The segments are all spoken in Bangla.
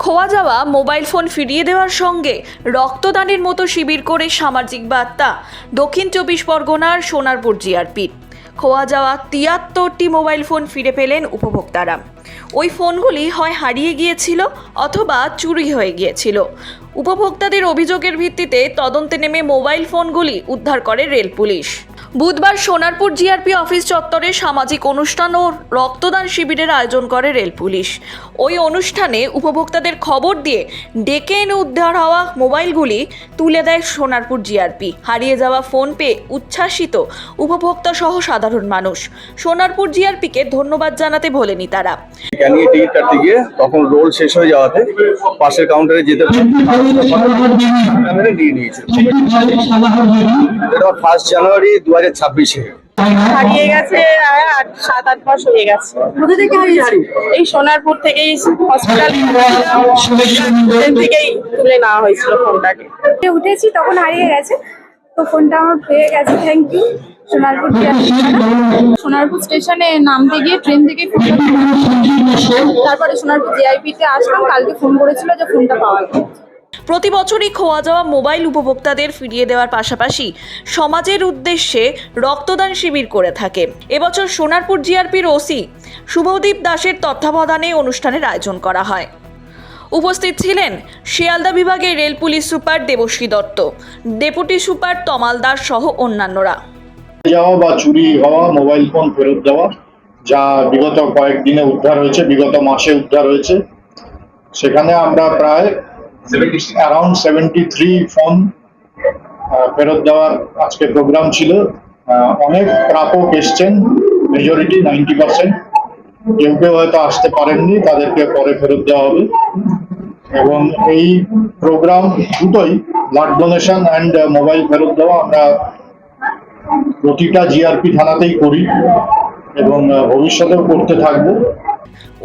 খোয়া যাওয়া মোবাইল ফোন ফিরিয়ে দেওয়ার সঙ্গে রক্তদানের মতো শিবির করে সামাজিক বার্তা দক্ষিণ 24 পরগনার সোনারপুর জিআরপি। খোয়া যাওয়া 73টি মোবাইল ফোন ফিরে পেলেন উপভোক্তারা। ওই ফোনগুলি হয় হারিয়ে গিয়েছিল অথবা চুরি হয়ে গিয়েছিল। উপভোক্তাদের অভিযোগের ভিত্তিতে তদন্তে নেমে মোবাইল ফোনগুলি উদ্ধার করে রেল পুলিশ। বুধবার সোনারপুর জিআরপি অফিস চত্বরে সামাজিক অনুষ্ঠান ও রক্তদান শিবিরের আয়োজন করে রেল পুলিশ। ওই অনুষ্ঠানে উপভোক্তাদের খবর দিয়ে ডেকে এনে উদ্ধার হওয়া মোবাইলগুলি তুলে দেয় সোনারপুর জিআরপি। হারিয়ে যাওয়া ফোন পেয়ে উচ্ছ্বাসিত উপভোক্তা সহ সাধারণ মানুষ। সোনারপুর জিআরপিকে ধন্যবাদ জানাতে ভোলেনি তারা। ক্যানিয়ে টিকিট কাটতে গিয়ে তখন রোল শেষ হয়ে যাওয়াতে পাশের কাউন্টারে যেতে নিয়ে নিয়েছিল। এটা 1 জানুয়ারি 2026-এ হারিয়ে গেছে। 7-8 মাস হয়ে গেছে। কোথা থেকে হারিয়েছে? এই সোনারপুর থেকেই হসপিটাল থেকেই তুলে নেওয়া হয়েছিল ফোনটাকে। উঠেছি তখন হারিয়ে গেছে, তো ফোনটা আমার পেয়ে গেছে। Thank you Sonarpur. সোনারপুর স্টেশনে নামতে গিয়ে ট্রেন থেকে তারপরে সোনারপুর জিআইপিতে আসলাম। কালকে ফোন করেছিল যে ফোনটা পাওয়া যায়। প্রতি বছরই খোয়া যাওয়া মোবাইল উপভোক্তাদের ফিরিয়ে দেওয়ার পাশাপাশি সমাজের উদ্দেশ্যে রক্তদান শিবির করে থাকে। এবছর সোনারপুর জিআরপির ওসি শুভদীপ দাসের তত্ত্বাবধানে অনুষ্ঠানের আয়োজন করা হয়। উপস্থিত ছিলেন শিয়ালদা বিভাগের rail police super Debashree Dutta, deputy super Tamal Das সহ অন্যান্যরা। যাওয়া বা চুরি হওয়া মোবাইল ফোন ফেরত দেওয়া, যা বিগত কয়েকদিনে উদ্ধার হয়েছে, বিগত মাসে উদ্ধার হয়েছে, সেখানে আমরা প্রায় অ্যারাউন্ড 73 ফোন ফেরত দেওয়ার আজকে প্রোগ্রাম ছিল। অনেক প্রাপক এসছেন, মেজরিটি 90%। কেউ কেউ হয়তো আসতে পারেননি, তাদেরকে পরে ফেরত দেওয়া হবে। এবং এই প্রোগ্রাম দুটোই, ব্লাড ডোনেশন অ্যান্ড মোবাইল ফেরত দেওয়া, আমরা প্রতিটা জিআরপি থানাতেই করি এবং ভবিষ্যতেও করতে থাকবো।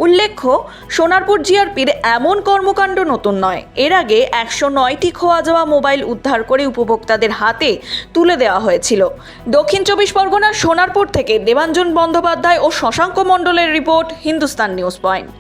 উল্লেখ্য, সোনারপুর জিআরপির এমন কর্মকাণ্ড নতুন নয়। এর আগে 109টি খোয়া যাওয়া মোবাইল উদ্ধার করে উপভোক্তাদের হাতে তুলে দেওয়া হয়েছিল। দক্ষিণ 24 পরগনার সোনারপুর থেকে দেবাঞ্জন বন্দ্যোপাধ্যায় ও শশাঙ্ক মণ্ডলের রিপোর্ট, হিন্দুস্তান নিউজ পয়েন্ট।